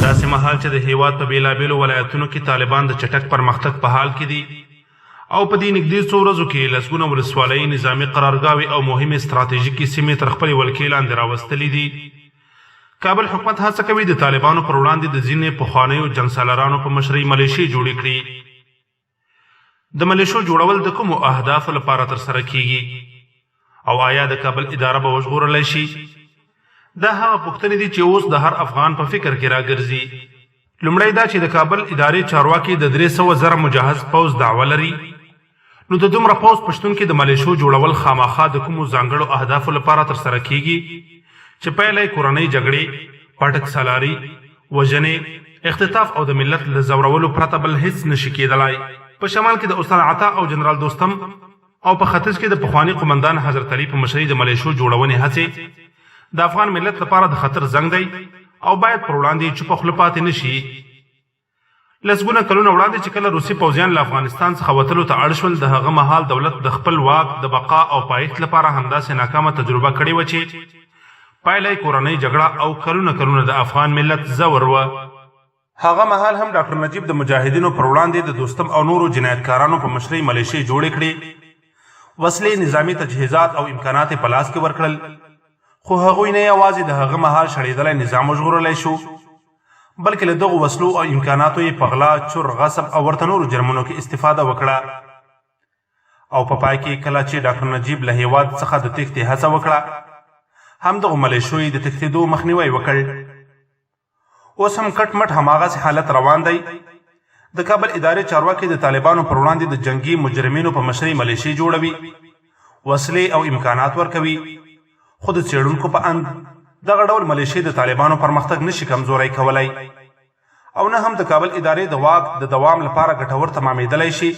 داسې مهال چې د هیواد په بېلابېلو ولایتونو کې طالبان د چټک پرمختګ په حال کې دي او په دې نږدې څو ورځو کې لسګونه ولسوالۍ نظامي قرارګاوې او مهمې ستراتیژیکې سیمې تر خپلې ولکې لاندې راوستلې دي. کابل حکومت هڅه کوي د طالبانو پر وړاندې د ځینې پخوانیو جنګسالارانو په مشرۍ ملیشې جوړې کړي. د ملیشو جوړول د کومو اهدافو لپاره ترسره کیږي او آیا د کابل اداره به وژغورلی شي؟ دا هغه پوښتنې دي چې اوس د هر افغان په فکر کې راګرځي. لومړی دا چې د کابل ادارې چارواکي د 300,000 مجهز پوځ دعوه لري، نو د دومره پوځ په شتون کې د ملیشو جوړول خامخا د کومو ځانګړو اهدافو لپاره ترسره کیږي چې پایله یې کورنۍ جګړې، پاټک سالاري، وژنې، اختطاف او د ملت له ځورولو پرته بل هیڅ نشي کېدلی. په شمال کې د استاد عطا او جنرال دوستم او په ختیځ کې د پخواني قمندان حضرت علي په مشرۍ د ملیشو جوړونې هڅې د افغان ملت لپاره د خطر زنګ دی او باید پر وړاندې چوپه خوله پاتې نشي. لسګونه کلونه وړاندې چې کله روسي پوځیان له افغانستان څخه وتلو ته اړ شول، د هغه مهال دولت د خپل واک د بقا او پایښت لپاره همداسې ناکامه تجربه کړې وه چې پایله یې کورنۍ جګړه او کلونه د افغان ملت زور وه. هغه مهال هم ډاکټر نجیب د مجاهدینو پر وړاندې د دوستم او نورو جنایتکارانو په مشرۍ ملیشې جوړې کړې، وسلې، نظامي تجهیزات او امکانات یې په لاس کې ورکړل، خو هغوی نه یوازې د هغه مهال شړېدلی نظام وژغورلی شو، بلکې له دغو وسلو او امکاناتو یې په غلا، چور، غصب او ورته نورو جرمونو کې استفاده وکړه. او په پای کې کله چې ډاکټر نجیب له هیواد څخه د تښتې هڅه وکړه، همدغو ملیشو یې د تښتېدو مخنیوی وکړ. اوس هم کټ مټ هماغسې حالت روان دی. د کابل ادارې چارواکي د طالبانو پر وړاندې د جنگي مجرمینو په مشرۍ ملیشې جوړوي، وسلې او امکانات ورکوي، خو د څېړونکو په اند دغه ډول ملیشې د طالبانو پرمختګ نشي کمزوری کولی او نه هم د کابل ادارې د واک د دوام لپاره ګټور تمامېدلی شي،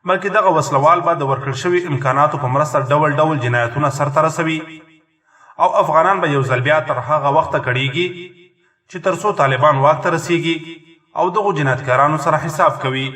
بلکې دغه وسلوال به د ورکړل شوي امکاناتو په مرسته ډول ډول جنایتونه سرته رسوي او افغانان به یو ځل بیا تر هغه وخته کړیږي چې تر څو طالبان واک ته رسیږي او دغو جنایتکارانو سره حساب کوي.